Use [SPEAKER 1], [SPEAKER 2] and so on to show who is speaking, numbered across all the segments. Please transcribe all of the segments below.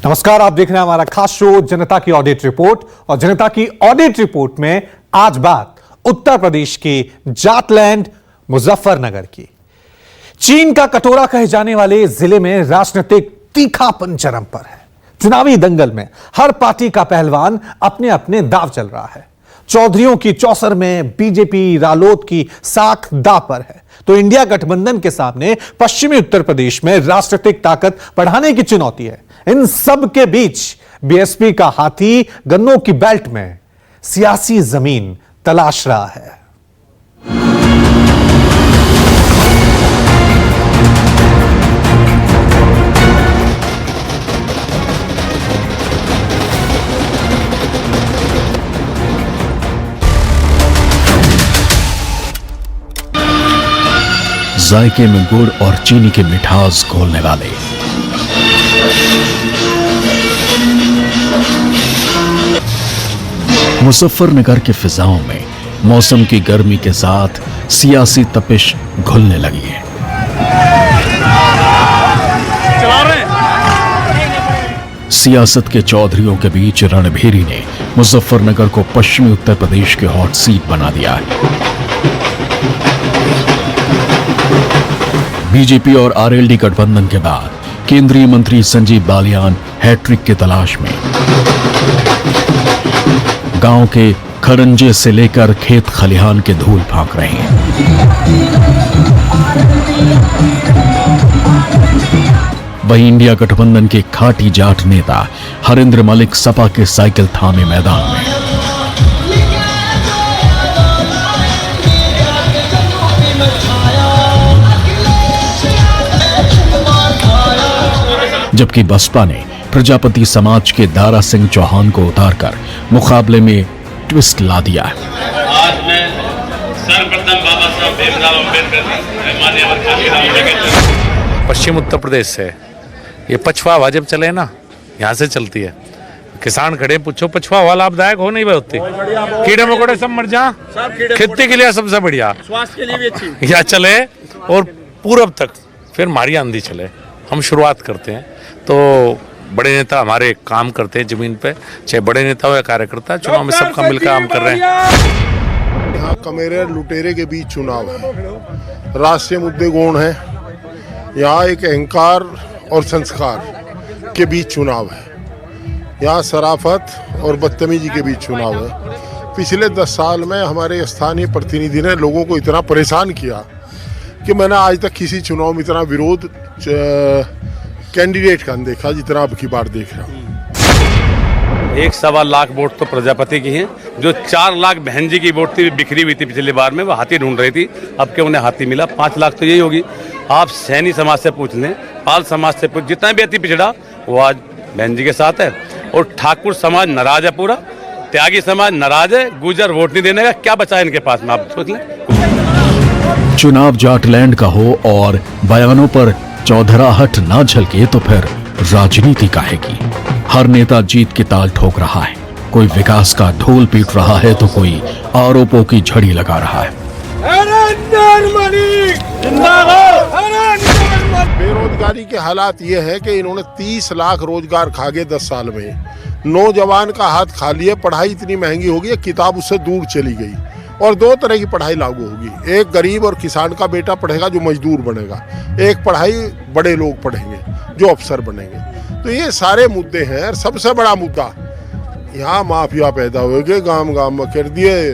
[SPEAKER 1] नमस्कार, आप देख रहे हैं हमारा खास शो जनता की ऑडिट रिपोर्ट। और जनता की ऑडिट रिपोर्ट में आज बात उत्तर प्रदेश के जाटलैंड मुजफ्फरनगर की। चीन का कटोरा कहे जाने वाले जिले में राजनीतिक तीखापन चरम पर है। चुनावी दंगल में हर पार्टी का पहलवान अपने अपने दांव चल रहा है। चौधरियों की चौसर में बीजेपी रालोद की साख दांव पर है, तो इंडिया गठबंधन के सामने पश्चिमी उत्तर प्रदेश में राजनीतिक ताकत बढ़ाने की चुनौती है। इन सब के बीच बीएसपी का हाथी गन्नों की बेल्ट में सियासी जमीन तलाश रहा है।
[SPEAKER 2] जायके में गुड़ और चीनी की मिठास घोलने वाले मुजफ्फरनगर के फिजाओं में मौसम की गर्मी के साथ सियासी तपिश घुलने लगी है। सियासत के चौधरियों के बीच रणभेरी ने मुजफ्फरनगर को पश्चिमी उत्तर प्रदेश के हॉट सीट बना दिया है। बीजेपी और आरएलडी गठबंधन के बाद केंद्रीय मंत्री संजीव बालियान हैट्रिक की तलाश में गांव के खरंजे से लेकर खेत खलिहान के धूल फांक रहे हैं। वहीं इंडिया गठबंधन के खाटी जाट नेता हरेंद्र मलिक सपा के साइकिल थामे मैदान में। जबकि बसपा ने प्रजापति समाज के दारा सिंह चौहान को उतारकर मुकाबले में ट्विस्ट ला दिया है।
[SPEAKER 3] आज मैं सर्वप्रथम बाबा साहब भीमराव अम्बेडकर पश्चिम उत्तर प्रदेश से ये पछवा हवा जब चले ना, यहाँ से चलती है। किसान खड़े, पूछो पछवा हवा लाभदायक हो नहीं होती, कीड़े मकोड़े सब मर जा, खेती के लिए सबसे बढ़िया, स्वास्थ्य के लिए भी अच्छी या चले और पूरब तक फिर मारी आंधी चले। हम शुरुआत करते हैं तो बड़े नेता हमारे काम करते हैं जमीन पे, चाहे बड़े नेता हो या कार्यकर्ता, चुनाव में सबका मिलकर काम कर रहे हैं।
[SPEAKER 4] यहाँ कमेरे लुटेरे के बीच चुनाव है, राष्ट्रीय मुद्दे गौण है। यहाँ एक अहंकार और संस्कार के बीच चुनाव है। यहाँ शराफत और बदतमीजी के बीच चुनाव है। पिछले 10 साल में हमारे स्थानीय प्रतिनिधि ने लोगों को इतना परेशान किया कि मैंने आज तक किसी चुनाव में इतना विरोध कैंडिडेट का देखा जितना अब की बार देख रहा हूँ।
[SPEAKER 3] 1.25 लाख वोट तो प्रजापति की हैं, जो 4 लाख बहन जी की वोट थी बिखरी हुई थी पिछली बार में, वो हाथी ढूंढ रही थी, अब के उन्हें हाथी मिला। 5 लाख तो यही होगी। आप सैनी समाज से पूछ लें, पाल समाज से पूछ, जितना भी अति पिछड़ा वो आज बहन जी के साथ है। और ठाकुर समाज नाराज है, पूरा त्यागी समाज नाराज है, गुर्जर वोट नहीं देने का, क्या बचा है इनके पास में, आप सोच लें।
[SPEAKER 2] चुनाव जाटलैंड का हो और बयानों पर चौधराहट ना झलके तो फिर राजनीति काहे की। हर नेता जीत की ताल ठोक रहा है, कोई विकास का ढोल पीट रहा है तो कोई आरोपों की झड़ी लगा रहा है।
[SPEAKER 4] बेरोजगारी के हालात ये है कि इन्होंने 30 लाख रोजगार खा गए 10 साल में। नौजवान का हाथ खाली है, पढ़ाई इतनी महंगी हो गई है, किताब उससे दूर चली गई। और 2 तरह की पढ़ाई लागू होगी, एक गरीब और किसान का बेटा पढ़ेगा जो मजदूर बनेगा, एक पढ़ाई बड़े लोग पढ़ेंगे जो अफसर बनेंगे। तो ये सारे मुद्दे हैं। और सबसे बड़ा मुद्दा यहाँ माफिया पैदा हो गए, गांव गांव में कर दिए।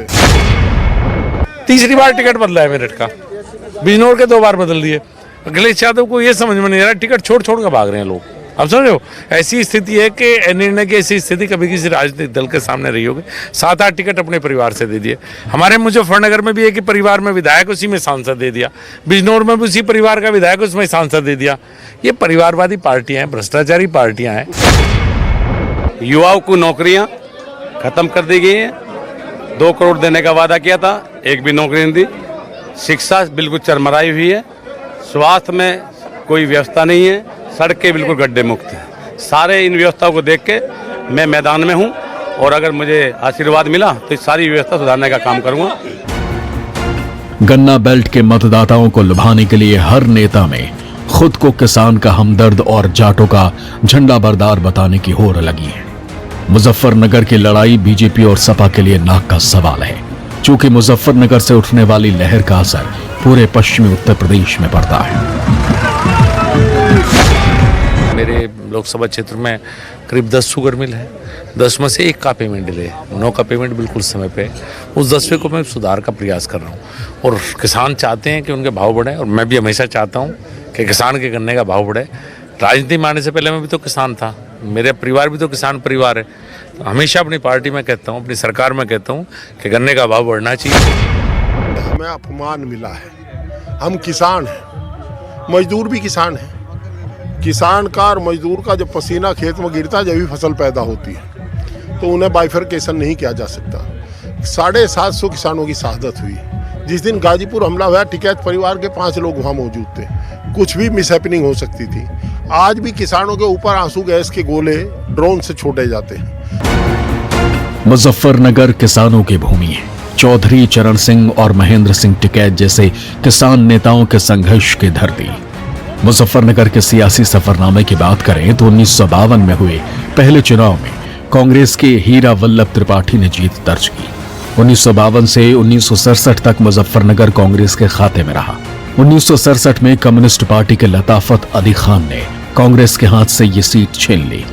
[SPEAKER 3] तीसरी बार टिकट बदला है मेरठ का, बिजनौर के 2 बार बदल दिए। अखिलेश यादव को ये समझ में नहीं आ रहा, टिकट छोड़ छोड़ कर भाग रहे हैं लोग। अब समझ रहे हो, ऐसी स्थिति है कि निर्णय की ऐसी स्थिति कभी किसी राजनीतिक दल के सामने रही होगी। 7-8 टिकट अपने परिवार से दे दिए। हमारे मुजफ्फरनगर में भी एक ही परिवार में विधायक, उसी में सांसद दे दिया। बिजनौर में भी उसी परिवार का विधायक, उसमें सांसद दे दिया। ये परिवारवादी पार्टियां हैं, भ्रष्टाचारी पार्टियां हैं। युवाओं को नौकरियां खत्म कर दी गई हैं। 2 करोड़ देने का वादा किया था, एक भी नौकरी नहीं दी। शिक्षा बिल्कुल चरमराई हुई है। स्वास्थ्य में कोई व्यवस्था नहीं है, सड़कें बिल्कुल गड्ढे मुक्त हैं। सारे इन व्यवस्थाओं को देख के मैं मैदान में हूं, और अगर मुझे आशीर्वाद मिला तो इस सारी व्यवस्था सुधारने का काम करूंगा।
[SPEAKER 2] गन्ना बेल्ट के मतदाताओं को लुभाने के लिए हर नेता में खुद को किसान का हमदर्द और जाटों का झंडा बरदार बताने की होड़ लगी है। मुजफ्फरनगर की लड़ाई बीजेपी और सपा के लिए नाक का सवाल है, क्योंकि मुजफ्फरनगर से उठने वाली लहर का असर पूरे पश्चिमी उत्तर प्रदेश में पड़ता है।
[SPEAKER 3] मेरे लोकसभा क्षेत्र में करीब 10 शुगर मिल है, 10 में से 1 का पेमेंट डिले है, 9 का पेमेंट बिल्कुल समय पे है। उस 10वें को मैं सुधार का प्रयास कर रहा हूँ और किसान चाहते हैं कि उनके भाव बढ़े और मैं भी हमेशा चाहता हूँ कि किसान के गन्ने का भाव बढ़े। राजनीति में आने से पहले मैं भी तो किसान था, मेरे परिवार भी तो किसान परिवार है। तो हमेशा अपनी पार्टी में कहता हूँ, अपनी सरकार में कहता हूँ कि गन्ने का भाव बढ़ना चाहिए।
[SPEAKER 4] हमें अपमान मिला है। हम किसान हैं, मजदूर भी किसान हैं। किसान का और मजदूर का जब पसीना खेत में गिरता है, जब भी फसल पैदा होती है, तो उन्हें बाइफरकेशन नहीं किया जा सकता। 750 किसानों की शहादत हुई। जिस दिन गाजीपुर हमला हुआ, टिकैत परिवार के 5 लोग वहाँ मौजूद थे। कुछ भी मिसहैपनिंग हो सकती थी। आज भी किसानों के ऊपर आंसू गैस के गोले ड्रोन से छोड़े जाते हैं।
[SPEAKER 2] मुजफ्फरनगर किसानों की भूमि है। चौधरी चरण सिंह और महेंद्र सिंह टिकैत जैसे किसान नेताओं के संघर्ष की धरती। मुजफ्फरनगर के सियासी सफरनामे की बात करें तो 1952 में हुए पहले चुनाव में कांग्रेस के हीरा वल्लभ त्रिपाठी ने जीत दर्ज की। 1952 से 1967 तक मुजफ्फरनगर कांग्रेस के खाते में रहा। 1967 में कम्युनिस्ट पार्टी के लताफत अली खान ने कांग्रेस के हाथ से ये सीट छीन ली।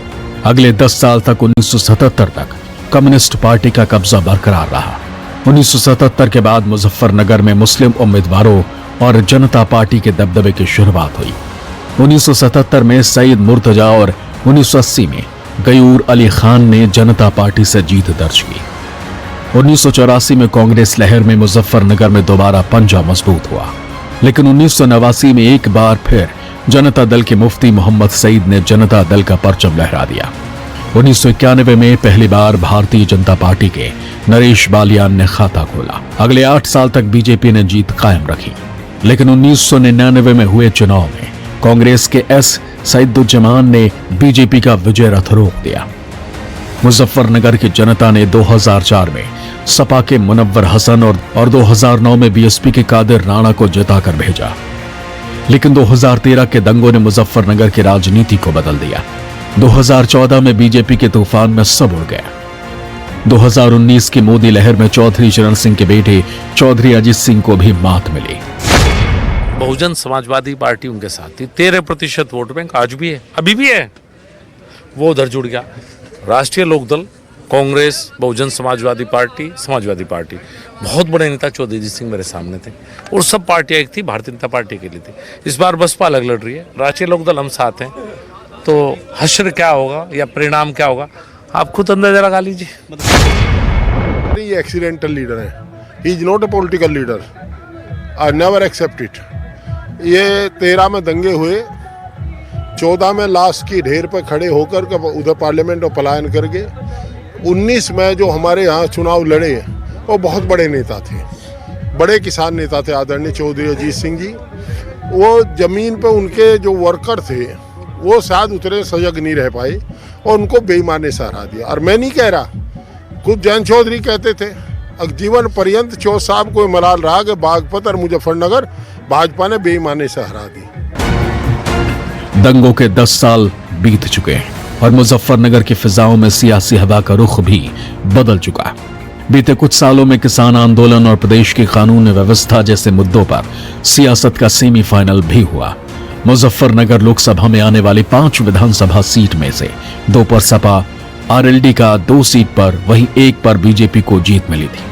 [SPEAKER 2] अगले 10 साल तक 1977 तक कम्युनिस्ट पार्टी का कब्जा बरकरार रहा। 1977 के बाद मुजफ्फरनगर में मुस्लिम उम्मीदवारों और जनता पार्टी के दबदबे की शुरुआत हुई। 1977 में सईद मुर्तजा और 1980 में गयूर अली खान ने जनता पार्टी से जीत दर्ज की। 1984 में कांग्रेस लहर में मुजफ्फरनगर में दोबारा पंजा मजबूत हुआ, लेकिन 1989 में एक बार फिर जनता दल के मुफ्ती मोहम्मद सईद ने जनता दल का परचम लहरा दिया। 1991 में पहली बार भारतीय जनता पार्टी के नरेश बालियान ने खाता खोला। अगले 8 साल तक बीजेपी ने जीत कायम रखी, लेकिन 1999 में हुए चुनाव में कांग्रेस के एस सईदुज्जमान ने बीजेपी का विजय रथ रोक दिया। मुजफ्फरनगर की जनता ने 2004 में सपा के मुनव्वर हसन और 2009 में बीएसपी के कादिर राणा को जिताकर भेजा, लेकिन 2013 के दंगों ने मुजफ्फरनगर की राजनीति को बदल दिया। 2014 में बीजेपी के तूफान में सब उड़ गया। 2019 की मोदी लहर में चौधरी चरण सिंह के बेटे चौधरी अजीत सिंह को भी मात मिली।
[SPEAKER 3] बहुजन समाजवादी पार्टी उनके साथ थी। 13% वोट बैंक आज भी है, अभी भी है, वो उधर जुड़ गया। राष्ट्रीय लोकदल, कांग्रेस, बहुजन समाजवादी पार्टी, बहुत बड़े नेता चौधरी अजीत सिंह मेरे सामने थे और सब पार्टियां एक थी, भारतीय जनता पार्टी के लिए थी। इस बार बसपा अलग लड़ रही है, राष्ट्रीय लोकदल हम साथ हैं, तो हश्र क्या होगा या परिणाम क्या होगा आप खुद अंदाजा लगा लीजिए।
[SPEAKER 4] ये एक्सीडेंटल लीडर है, he is not a political leader, I never accept it. ये 13 में दंगे हुए, 14 में लाश की ढेर पर खड़े होकर के उधर पार्लियामेंट में पलायन करके, 19 में जो हमारे यहाँ चुनाव लड़े वो बहुत बड़े नेता थे, बड़े किसान नेता थे आदरणीय चौधरी अजीत सिंह जी। वो जमीन पे उनके जो वर्कर थे वो शायद उतरे सजग नहीं रह पाए और उनको बेईमानी से हरा दिया। और मैं नहीं कह रहा, खुद जयंत चौधरी कहते थे जीवन पर्यंत चौधरी साहब को मलाल रहा कि बागपत और मुजफ्फरनगर भाजपा ने बेईमानी से हरा दी।
[SPEAKER 2] दंगों के 10 साल बीत चुके हैं और मुजफ्फरनगर की फिजाओं में सियासी हवा का रुख भी बदल चुका है। बीते कुछ सालों में किसान आंदोलन और प्रदेश की कानून व्यवस्था जैसे मुद्दों पर सियासत का सेमीफाइनल भी हुआ। मुजफ्फरनगर लोकसभा में आने वाली 5 विधानसभा सीट में से 2 पर सपा, आरएलडी का 2 सीट पर, वहीं 1 पर बीजेपी को जीत मिली थी।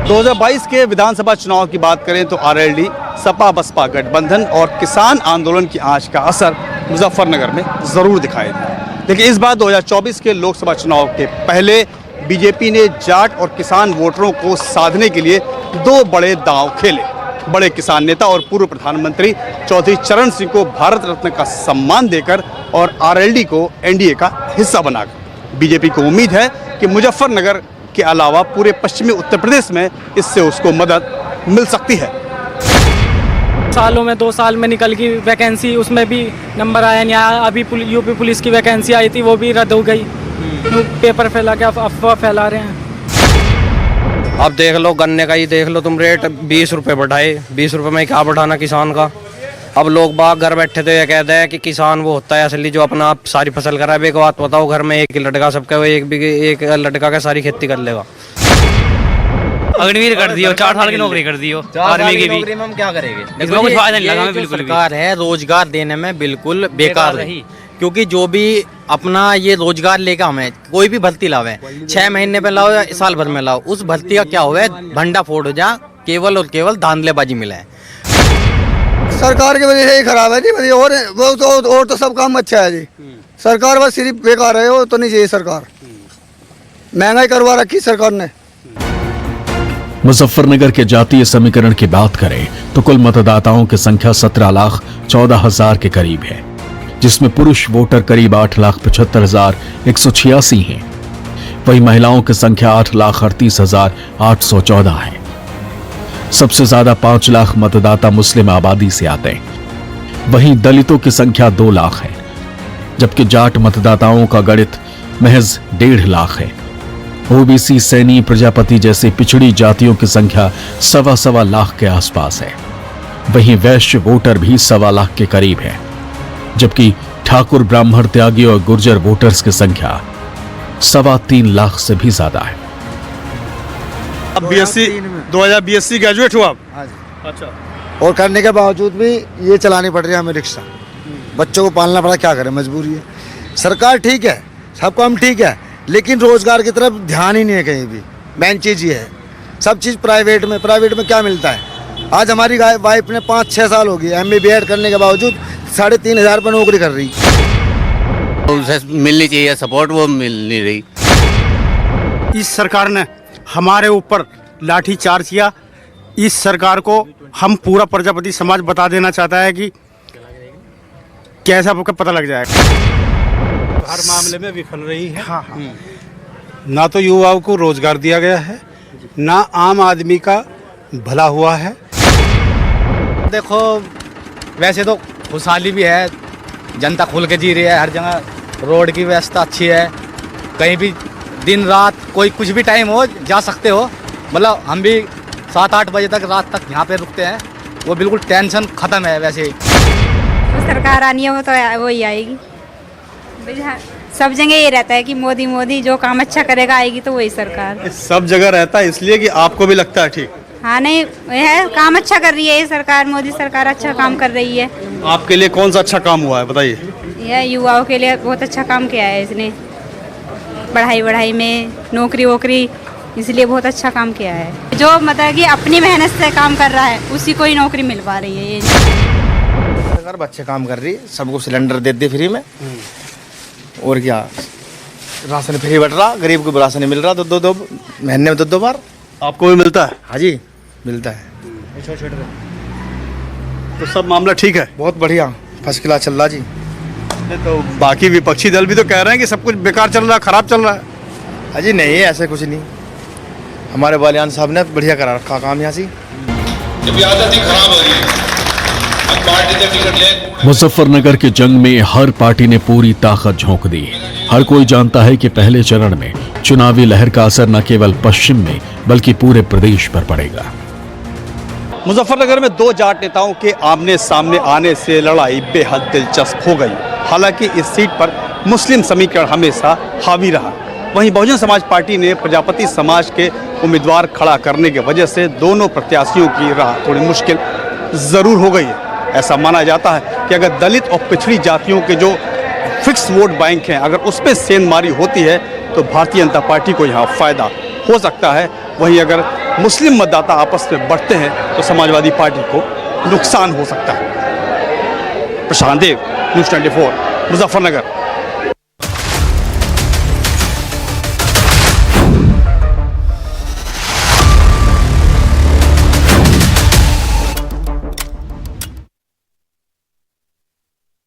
[SPEAKER 5] 2022 के विधानसभा चुनाव की बात करें तो आरएलडी, सपा बसपा गठबंधन और किसान आंदोलन की आंच का असर मुजफ्फरनगर में जरूर दिखाई दिया, लेकिन इस बार 2024 के लोकसभा चुनाव के पहले बीजेपी ने जाट और किसान वोटरों को साधने के लिए 2 बड़े दांव खेले। बड़े किसान नेता और पूर्व प्रधानमंत्री चौधरी चरण सिंह को भारत रत्न का सम्मान देकर और आरएलडी को एनडीए का हिस्सा बनाकर बीजेपी को उम्मीद है कि मुजफ्फरनगर के अलावा पूरे पश्चिमी उत्तर प्रदेश में इससे उसको मदद मिल सकती है।
[SPEAKER 6] सालों में 2 साल में निकल गई वैकेंसी, उसमें भी नंबर आया नहीं आया। अभी यूपी पुलिस की वैकेंसी आई थी, वो भी रद्द हो गई। पेपर फैला के अफवाह फैला रहे हैं।
[SPEAKER 7] अब देख लो, गन्ने का ही देख लो तुम, रेट 20 रुपए बढ़ाए। 20 रुपए में क्या बढ़ाना किसान का, अब लोग बाग घर बैठे तो ये कहते हैं कि किसान वो होता है असली जो अपना आप सारी फसल करा है। एक बात बताओ, घर में एक ही लड़का सबका, वो एक लड़का का सारी खेती कर लेगा। अग्निवीर कर दियो, 4 साल की नौकरी कर दियो आर्मी की भी।
[SPEAKER 8] हम क्या करेंगे?
[SPEAKER 7] इसमें कुछ फायदा नहीं लगा हमें बिल्कुल भी।
[SPEAKER 8] सरकार है रोजगार देने में बिल्कुल बेकार रही, क्योंकि जो भी अपना ये रोजगार लेकर हमें कोई भी भर्ती लावे, 6 महीने में लाओ या साल भर में लाओ, उस भर्ती का क्या हुआ है, भंडा फोड़ हो जा, केवल और केवल धांधलेबाजी मिला है।
[SPEAKER 9] सरकार की वजह से ही खराब है जी। और वो तो सब काम अच्छा है जी। सरकार बस सिर्फ बेकार है, वो तो नहीं चाहिए सरकार। महंगाई करवा रखी सरकार ने।
[SPEAKER 2] मुजफ्फरनगर के जातीय समीकरण की बात करें तो कुल मतदाताओं की संख्या 17,14,000 के करीब है, जिसमें पुरुष वोटर करीब 8,75,186 हैं। वहीं महिलाओं की संख्या 8,38,814 है। सबसे ज्यादा 5 लाख मतदाता मुस्लिम आबादी से आते हैं। वहीं दलितों की संख्या 2 लाख है, जबकि जाट मतदाताओं का गणित महज 1.5 लाख है। ओबीसी, सैनी, प्रजापति जैसे पिछड़ी जातियों की संख्या 1.25 लाख के आसपास है। वहीं वैश्य वोटर भी 1.25 लाख के करीब है, जबकि ठाकुर, ब्राह्मण, त्यागी और गुर्जर वोटर्स की संख्या 3.25 लाख से भी ज्यादा है।
[SPEAKER 5] अब बीएससी 2000 बीएससी ग्रेजुएट हुआ आप? अच्छा।
[SPEAKER 9] और करने के बावजूद भी ये चलानी पड़ रही है हमें रिक्शा। बच्चों को पालना पड़ा, क्या करें, मजबूरी है। सरकार ठीक है, सब काम ठीक है, लेकिन रोजगार की तरफ ध्यान ही नहीं है कहीं भी। मेन चीज़ ये है, सब चीज़ प्राइवेट में क्या मिलता है। आज हमारी वाइफ ने 5-6 साल हो गई MA BEd करने के बावजूद 3,500 रुपये नौकरी कर रही।
[SPEAKER 10] उसे मिलनी चाहिए सपोर्ट, वो मिल नहीं रही।
[SPEAKER 5] इस सरकार ने हमारे ऊपर लाठी चार्ज किया। इस सरकार को हम पूरा प्रजापति समाज बता देना चाहता है कि कैसा आपको पता लग जाएगा।
[SPEAKER 11] हर मामले में विफल रही है।
[SPEAKER 5] हाँ।
[SPEAKER 11] ना तो युवाओं को रोजगार दिया गया है, ना आम आदमी का भला हुआ है।
[SPEAKER 12] देखो, वैसे तो खुशहाली भी है, जनता खुल के जी रही है, हर जगह रोड की व्यवस्था अच्छी है, कहीं भी दिन रात कोई कुछ भी टाइम हो जा सकते हो। मतलब हम भी 7-8 बजे तक रात तक यहाँ पे रुकते हैं, वो बिल्कुल टेंशन ख़त्म है। वैसे ही
[SPEAKER 13] तो सरकार आनी है वो तो वही आएगी। सब जगह ये रहता है कि मोदी जो काम अच्छा करेगा आएगी तो वही सरकार।
[SPEAKER 5] सब जगह रहता है, इसलिए कि आपको भी लगता है ठीक।
[SPEAKER 13] हाँ, नहीं है, काम अच्छा कर रही है ये सरकार, मोदी सरकार अच्छा काम कर रही है।
[SPEAKER 5] आपके लिए कौन सा अच्छा काम हुआ है बताइए?
[SPEAKER 13] यह युवाओं के लिए बहुत अच्छा काम किया है इसने, पढ़ाई में, नौकरी वोकरी, इसलिए बहुत अच्छा काम किया है। जो मतलब कि अपनी मेहनत से काम कर रहा है उसी को ही नौकरी मिल पा रही है। ये
[SPEAKER 9] सरकार अच्छे काम कर रही है, सबको सिलेंडर दे फ्री में, और क्या राशन फ्री बट रहा, गरीब को राशन नहीं मिल रहा, दो महीने में 2 बार।
[SPEAKER 5] आपको भी मिलता है?
[SPEAKER 9] हाँ जी, मिलता है।
[SPEAKER 5] तो सब मामला ठीक है?
[SPEAKER 9] बहुत बढ़िया, फर्स्ट क्लास चल रहा जी।
[SPEAKER 5] तो बाकी विपक्षी दल भी तो कह रहे हैं कि सब कुछ बेकार चल रहा है, खराब चल रहा है।
[SPEAKER 9] हाँ जी, नहीं ऐसा कुछ नहीं, हमारे बलियान साहब ने बढ़िया करा रखा काम यहाँ से।
[SPEAKER 2] मुजफ्फरनगर के जंग में हर पार्टी ने पूरी ताकत झोंक दी। हर कोई जानता है कि पहले चरण में चुनावी लहर का असर न केवल पश्चिम में बल्कि पूरे प्रदेश पर पड़ेगा।
[SPEAKER 5] मुजफ्फरनगर में 2 जाट नेताओं के आमने सामने आने से लड़ाई बेहद दिलचस्प हो गई। हालांकि इस सीट पर मुस्लिम समीकरण हमेशा हावी रहा। वहीं बहुजन समाज पार्टी ने प्रजापति समाज के उम्मीदवार खड़ा करने की वजह से दोनों प्रत्याशियों की राह थोड़ी मुश्किल जरूर हो गई है। ऐसा माना जाता है कि अगर दलित और पिछड़ी जातियों के जो फिक्स वोट बैंक हैं, अगर उस पर सेंधमारी होती है तो भारतीय जनता पार्टी को यहाँ फायदा हो सकता है। वहीं अगर मुस्लिम मतदाता आपस में बढ़ते हैं तो समाजवादी पार्टी को नुकसान हो सकता है। प्रशांत देव, न्यूज़ 24, मुजफ्फरनगर।